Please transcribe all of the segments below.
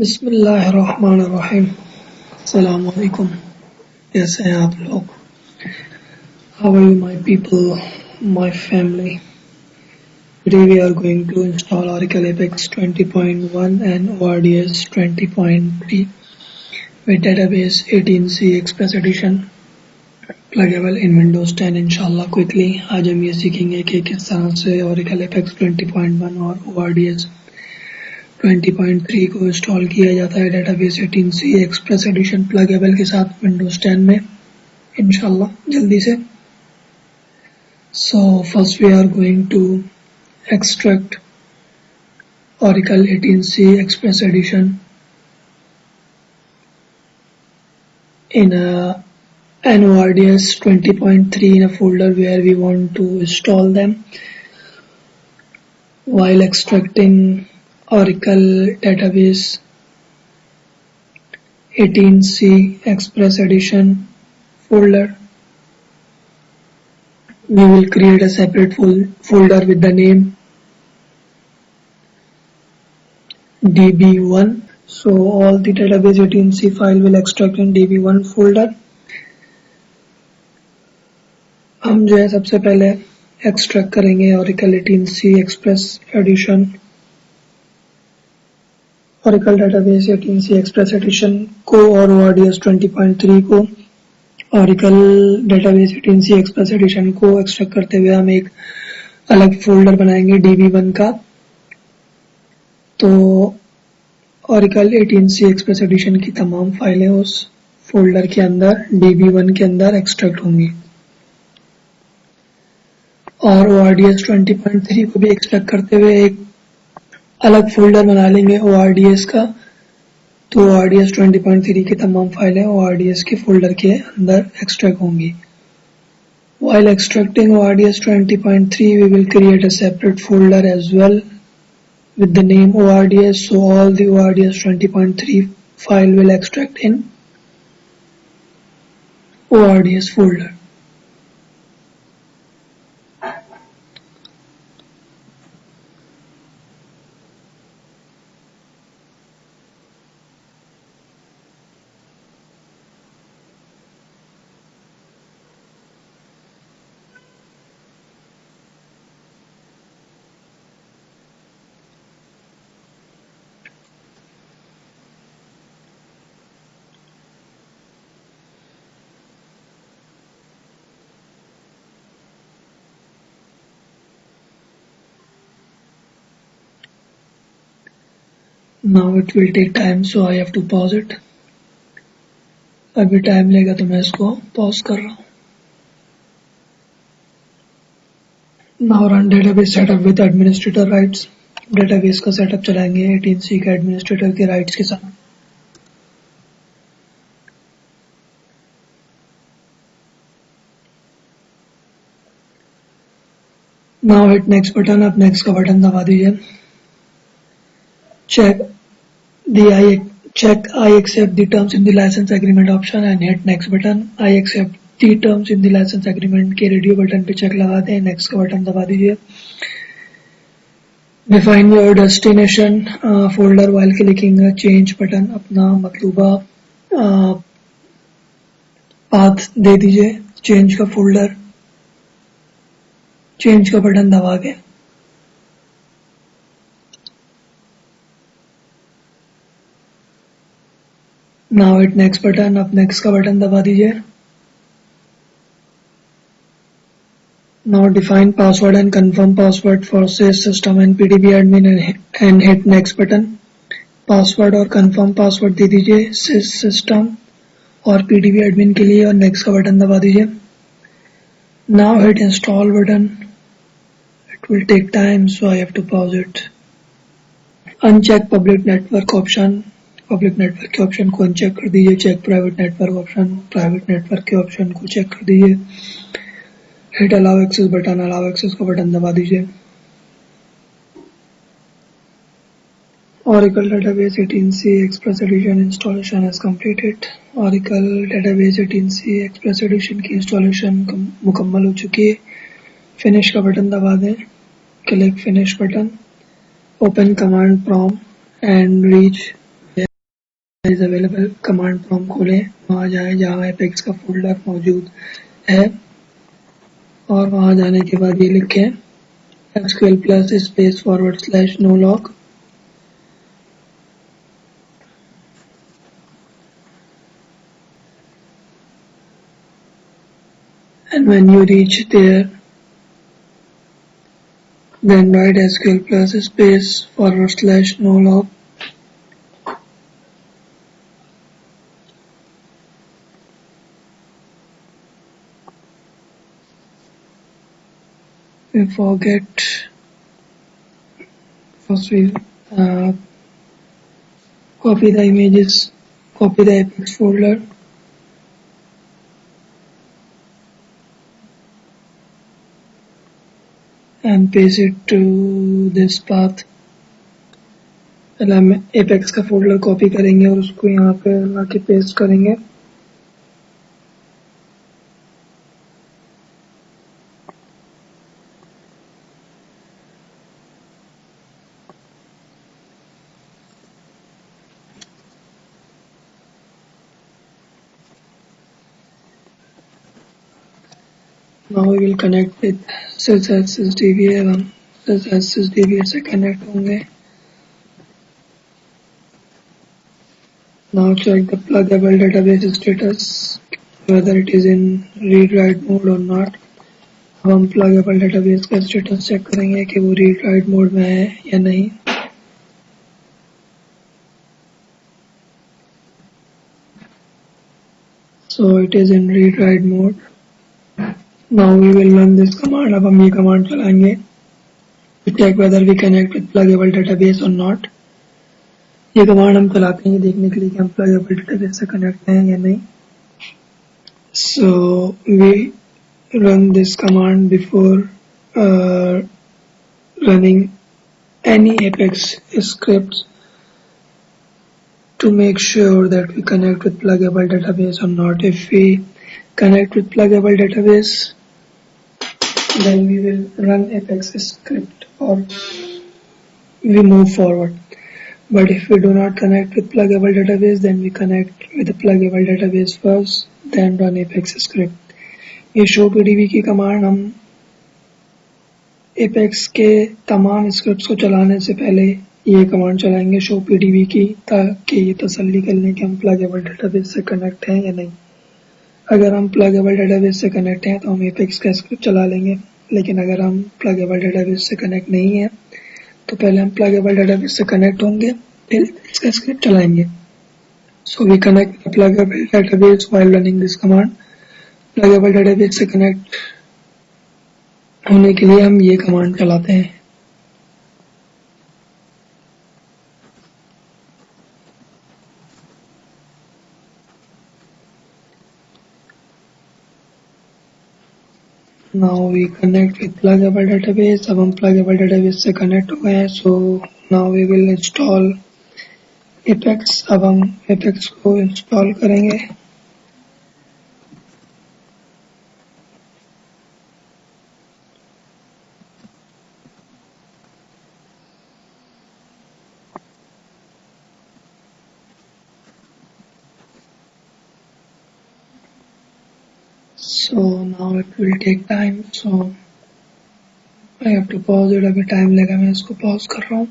बिस्मिल्लाहिर्रहमानिर्रहीम। अस्सलाम वालेकुम। कैसे हैं आप लोग? How are you, my people, my family? Today we are going to install Oracle Apex 20.1 and ORDS 20.3 with database 18C Express Edition pluggable in Windows 10 इंशाल्लाह quickly। आज हम ये सीखेंगे कि किस तरह से Oracle Apex 20.1 और ORDS 20.3 को इंस्टॉल किया जाता है database 18C express addition pluggable के साथ विंडोज 10 में इंशाल्लाह जल्दी से। So first we are going to extract Oracle 18C Express Edition in an ORDS 20.3 in a folder where we want to install them. While extracting Oracle database 18C Express Edition folder, we will create a separate folder with the name db1. So all the database 18C file will extract in db1 folder. हम जो है सबसे पहले extract करेंगे Oracle 18C Express Edition, Oracle Database 18C Express Edition को और ORDS 20.3 को। Oracle Database 18C Express Edition को एक्सट्रैक्ट करते हुए हम एक अलग फोल्डर बनाएंगे db1 का। तो Oracle 18C Express Edition की तमाम फाइलें उस फोल्डर के अंदर db1 के अंदर एक्सट्रैक्ट होंगी और ORDS 20.3 को भी एक्सट्रैक्ट करते हुए एक अलग फोल्डर बना लेंगे ORDS का। तो ORDS 20.3 की तमाम फाइलें ORDS के फोल्डर के अंदर एक्सट्रैक्ट होंगी। While extracting ORDS 20.3, we will create a separate folder as well with the name ORDS. So all the ORDS 20.3 file will extract in ORDS folder. Now it will take time, so I have to pause it. अभी time लेगा तो मैं इसको pause कर रहा हूँ। Now run database setup with administrator rights. Database का setup चलाएंगे 18C के एडमिनिस्ट्रेटर के राइट्स के साथ। Now hit next button. अब next का बटन दबा दीजिए। Check I accept the terms in the license agreement option and hit next button. I accept the terms in the license agreement के radio button पे check लगा दें। Next का button दबा दीजिए। Define your destination folder while clicking the change button. अपना मतलूबा path दे दीजिए change का फोल्डर, चेंज का बटन दबा के। Now hit next button. अब next का बटन दबा दीजिए। Now define password and confirm password for sys system and pdbadmin and hit next button. Password और confirm password दे दीजिए sys system और pdbadmin के लिए और next का बटन दबा दीजिए। Now hit install button. It will take time, so I have to pause it. Uncheck public network option. Public network के ऑप्शन को अनचेक कर दीजिए। Check private network option, private network के ऑप्शन को check कर दीजिए। Hit allow access button, allow access का button दबा दीजिए। Oracle Database 18C Express Edition installation is completed. Oracle Database 18C Express Edition की इंस्टॉलेशन मुकम्मल हो चुकी है। फिनिश का बटन दबा दें। Click finish button. Open command prompt and reach is available command prompt खोलें, वहाँ जाएं जहाँ एपेक्स का फोल्डर मौजूद है और वहाँ जाने के बाद ये लिखें SQL plus space / no log and when you reach there then write SQL plus space / no log we forget first we copy the images, copy the Apex folder and paste it to this path. पहले हम Apex का folder copy करेंगे और उसको यहाँ पे लाके paste करेंगे. Now we will connect with SysDBA और हम SysDBA से कनेक्ट होंगे. Now check the pluggable database status whether it is in read-write mode or not. अब हम pluggable database का स्टेटस चेक करेंगे कि वो read-write मोड में है या नहीं. So it is in read-write mode. Now we will run this command. अब हम ये कमांड चलाएंगे to check whether we connect with pluggable database or not. ये कमांड हम चलाते हैं देखने के लिए कि हम pluggable database से कनेक्ट हैं या नहीं. So we run this command before running any Apex scripts to make sure that we connect with pluggable database or not. If we connect with pluggable database, then we will run Apex script or we move forward. But if we do not connect with pluggable database, then we connect with the pluggable database first, then run Apex script. ये show pdb की command हम Apex के तमाम scripts को चलाने से पहले ये कमांड चलाएंगे show pdb की, ताकि ये तसल्ली कर लें कि हम pluggable database से कनेक्ट हैं या नहीं. अगर हम pluggable database से कनेक्ट हैं तो हम Apex का स्क्रिप्ट चला लेंगे, लेकिन अगर हम pluggable database से कनेक्ट नहीं है तो पहले हम pluggable database से कनेक्ट होंगे फिर Apex का स्क्रिप्ट चलाएंगे. So we connect the pluggable database while running this command. pluggable database से कनेक्ट होने के लिए हम ये कमांड चलाते हैं. Now we connect with pluggable database. अब हम pluggable database से कनेक्ट हो गए हैं. So now we will install Apex. अब हम Apex को इंस्टॉल करेंगे. So now it will take time. So I have to pause it. अभी टाइम लेगा, मैं इसको पॉज कर रहा हूँ.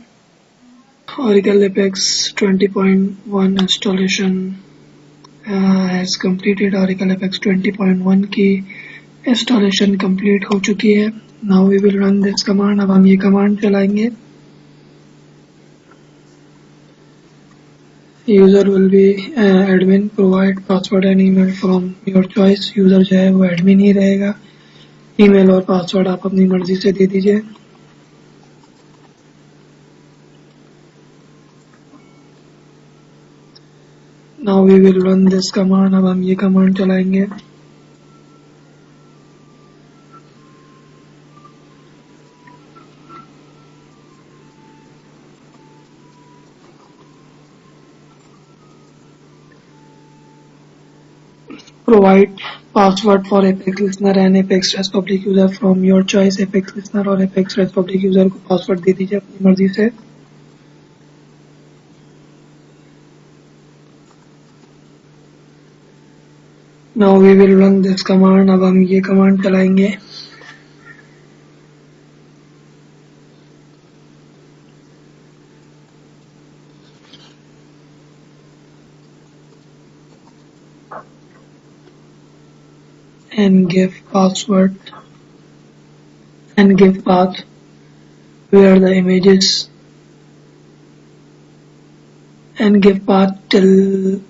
Oracle Apex 20.1 installation has completed. Oracle Apex 20.1 की installation complete हो चुकी है. Now we will run this command. अब हम ये कमांड चलाएंगे. User will be admin. Provide password and email from your choice. User जो है वो admin ही रहेगा. ईमेल और पासवर्ड आप अपनी मर्जी से दे दीजिए. Now we will run this command. अब हम ये कमांड चलाएंगे. Provide password for Apex listener and Apex REST public user from your choice. Apex listener और Apex REST public user को पासवर्ड दे दीजिए अपनी मर्जी से. Now we will run this command. अब हम ये command चलाएंगे. And give password and give path where the images and give path till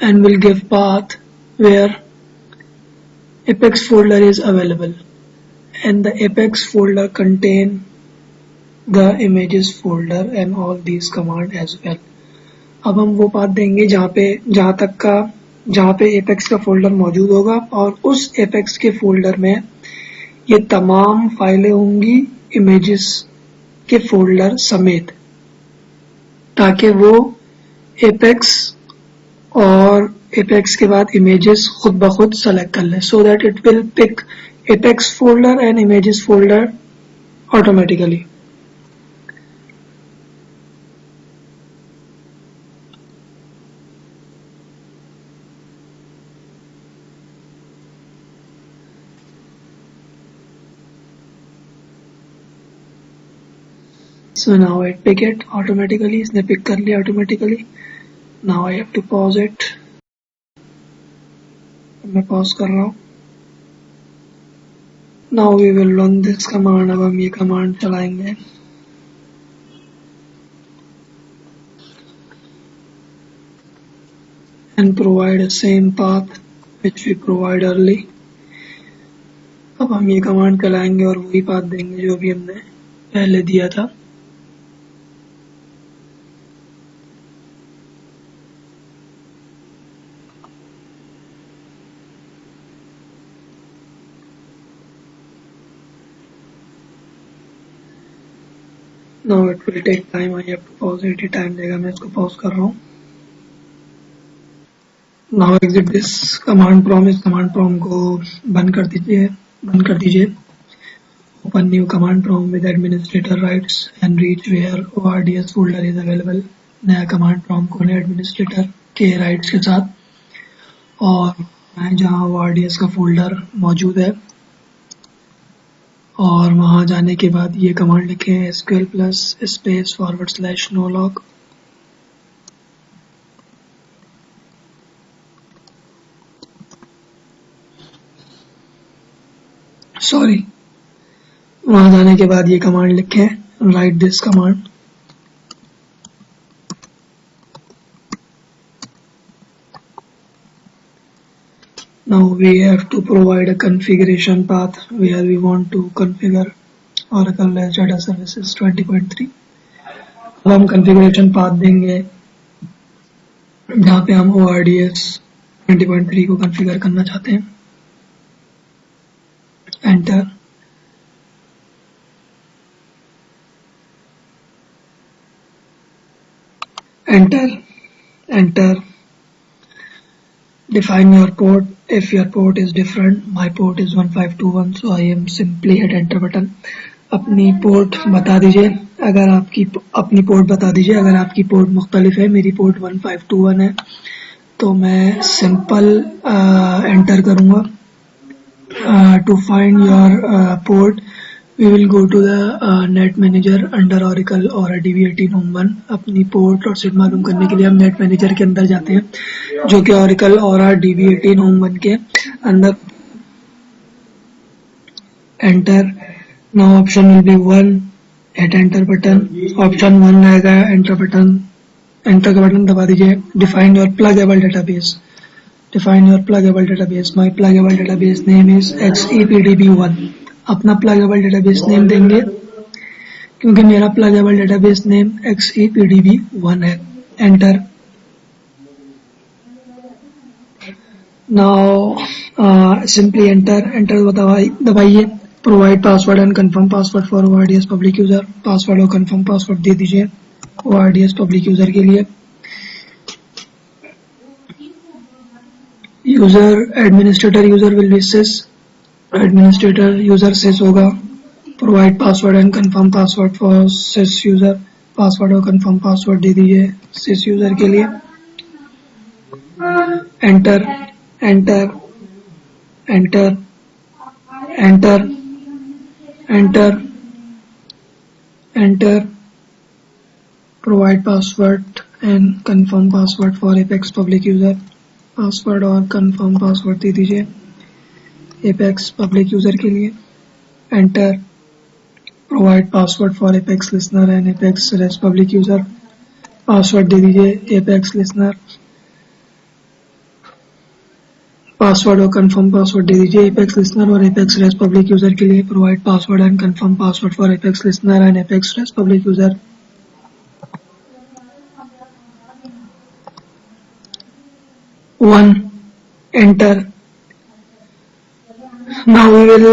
and will give path where Apex folder is available, and the Apex folder contain the images folder and all these command as well. अब हम वो path देंगे जहाँ पे Apex का folder मौजूद होगा और उस Apex के फोल्डर में ये तमाम फाइलें होंगी इमेजेस के फोल्डर समेत, ताकि वो Apex और Apex के बाद images खुद ब खुद सेलेक्ट कर ले, so that it will pick Apex folder and images folder automatically. So now it pick it automatically. इसने pick कर लिया automatically. Now I have to pause it. मैं pause कर रहा हूँ. Now we will run this command. अब हम ये command चलाएंगे. And provide the same path which we provide early. अब हम ये command चलाएंगे और वही path देंगे जो भी हमने पहले दिया था. Now it will take time. I have to pause it. Time देगा, मैं इसको pause कर रहा हूँ. Now exit this command prompt. इस command prompt को बंद कर दीजिए. Open new command prompt with administrator rights and reach where ORDS folder is available. नया command prompt खोलें administrator के rights के साथ और जहाँ ORDS का folder मौजूद है, और वहां जाने के बाद ये कमांड लिखें SQL plus space /no-log. Sorry, वहां जाने के बाद ये कमांड लिखें write this command. Now we have to provide a configuration path where we want to configure Oracle as Data Services 20.3. अब हम configuration path देंगे जहाँ पे हम ORDS 20.3 को configure करना चाहते हैं. Enter. Define your port. If your port is different, my port is 1521, so I am simply hit enter button. अपनी पोर्ट बता दीजिए, अगर आपकी अपनी पोर्ट बता दीजिए. अगर आपकी पोर्ट मुख्तलिफ है, मेरी पोर्ट 1521 है, तो मैं सिंपल एंटर करूँगा. To find your port, we will go to the net manager under Oracle और DB18home1. अपनी पोर्ट और सेट मालूम करने के लिए हम नेट मैनेजर के अंदर जाते हैं, जो कि Oracle और DB18home1 के अंदर. Enter. Now option will be 1. Hit enter button. Option 1 आएगा. Enter button. Enter का बटन दबा दीजिए. Define your pluggable database. My pluggable database name is XEPDB1. अपना pluggable database name देंगे क्योंकि मेरा pluggable database name XEPDB1 है. Enter. Now simply enter दबाइए. Provide password and confirm password for ORDS public user. Password और confirm password दे दीजिए ORDS public user के लिए. Administrator user will be sys. Administrator user sys होगा. Provide password and confirm password for sys user. Password और confirm password दे दीजिए sys user के लिए। Enter enter enter enter enter enter. Provide password and confirm password for APEX public user. Password और confirm password दे दीजिए APEX public user के लिए। Enter. Provide password for APEX listener and APEX rest public user. Password दे दीजिए APEX listener. Password और confirm password दे दीजिए एपेक्स लिसनर और एपेक्स रेस्ट पब्लिक यूजर के लिए। Provide password and confirm password for APEX listener and APEX rest public user. One. Enter. Now we will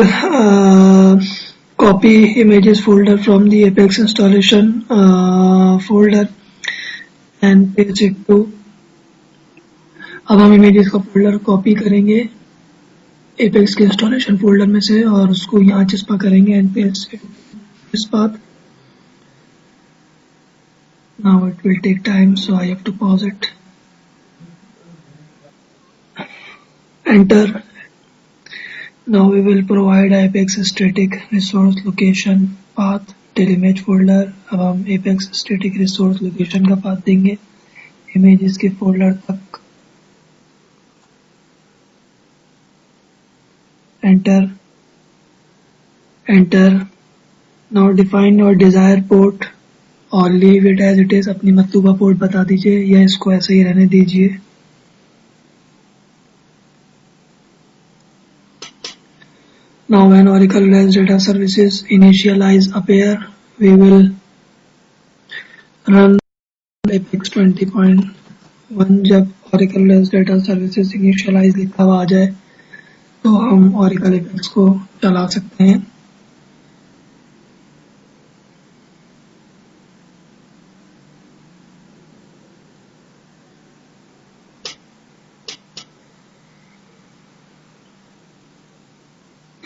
copy images folder from the Apex installation folder and paste it to। अब हम images का folder copy करेंगे Apex के installation folder में से और उसको यहाँ चिस्पा करेंगे and paste it this path। Now it will take time, so I have to pause it। Enter। Now we will provide Apex static resource location path till image folder। अब हम Apex static resource location का path देंगे images के folder तक। Enter enter। Now define your desired port और leave it as it is। अपनी मतलूबा port बता दीजिए या इसको ऐसे ही रहने दीजिए। Now when Oracle REST data services initialize appear, we will run Apex 20.1। जब Oracle REST data services initialize लिखा हुआ आ जाए तो हम Oracle Apex को चला सकते हैं।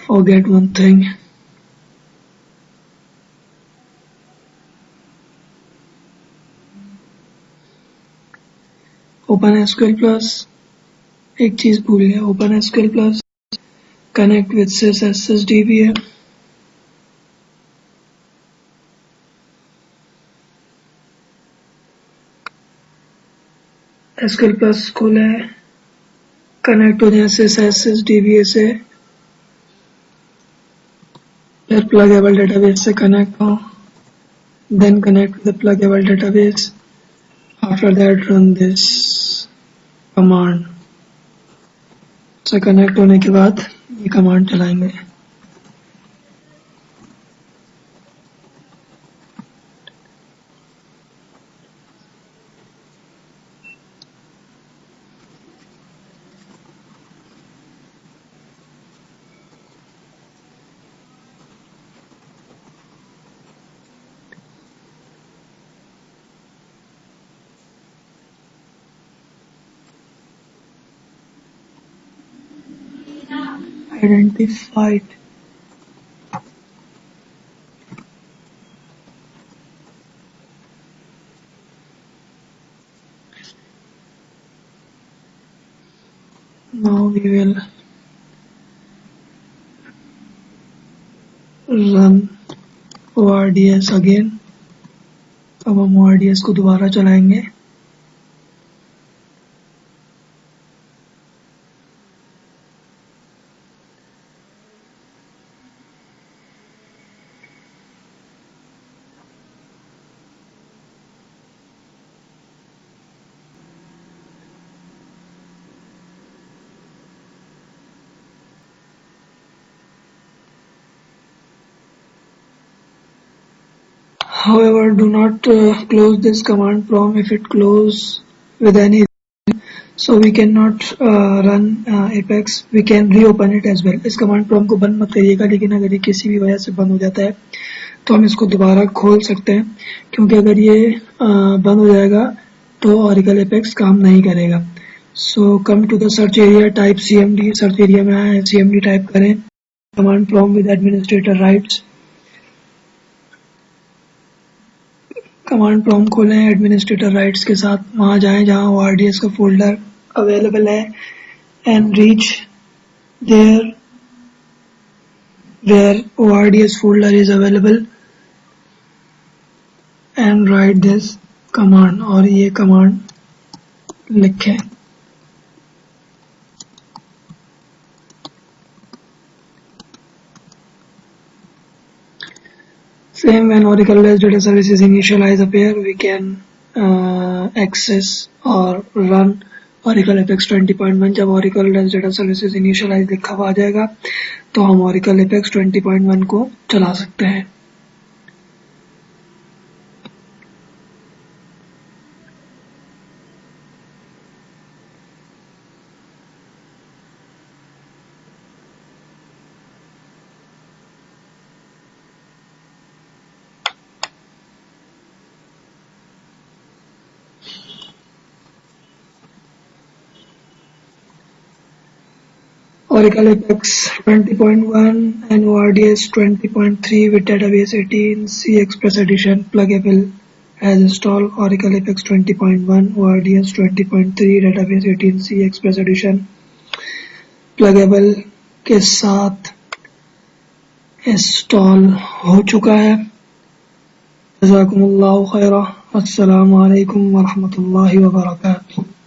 Forget one thing। OpenSQL Plus एक चीज भूल गया। OpenSQL Plus connect with sys SSDBA। SQL Plus खोले, कनेक्ट हो जाए sys SSDBA से, फिर pluggable database से कनेक्ट हो, then connect with the pluggable database। After that run this command। से कनेक्ट होने के बाद ये कमांड चलाएंगे। Identified। Now we will run ORDS again। अब हम ORDS को दोबारा चलाएंगे। However, do not close this command prompt if it close with any reason, so we cannot run Apex। We can reopen it as well। इस command prompt को बंद मत करिएगा, लेकिन अगर ये किसी भी वजह से बंद हो जाता है तो हम इसको दोबारा खोल सकते हैं, क्योंकि अगर ये बंद हो जाएगा तो Oracle Apex काम नहीं करेगा। So come to the search area, type CMD। Search area में आए CMD टाइप करें, command prompt with administrator rights। Command prompt खोलें एडमिनिस्ट्रेटर राइट्स के साथ, वहाँ जाएं जहाँ ORDS का फोल्डर अवेलेबल है and reach there where ORDS folder is available and write this command, और ये कमांड लिखें। Same when Oracle REST data services initialize appear, we can access or run Oracle Apex 20.1। जब Oracle REST data services initialize लिखा हुआ आ जाएगा तो हम Oracle Apex 20.1 को चला सकते हैं। Oracle Apex 20.1 and ORDS 20.3 with Database 18 C Express Edition pluggable as installed। Oracle Apex 20.1 ORDS 20.3 Database 18 C Express Edition pluggable के साथ इंस्टॉल हो चुका है। जज़ाकुमुल्लाहु खैरा। अस्सलामु अलैकुम व रहमतुल्लाहि व बरकातुहू।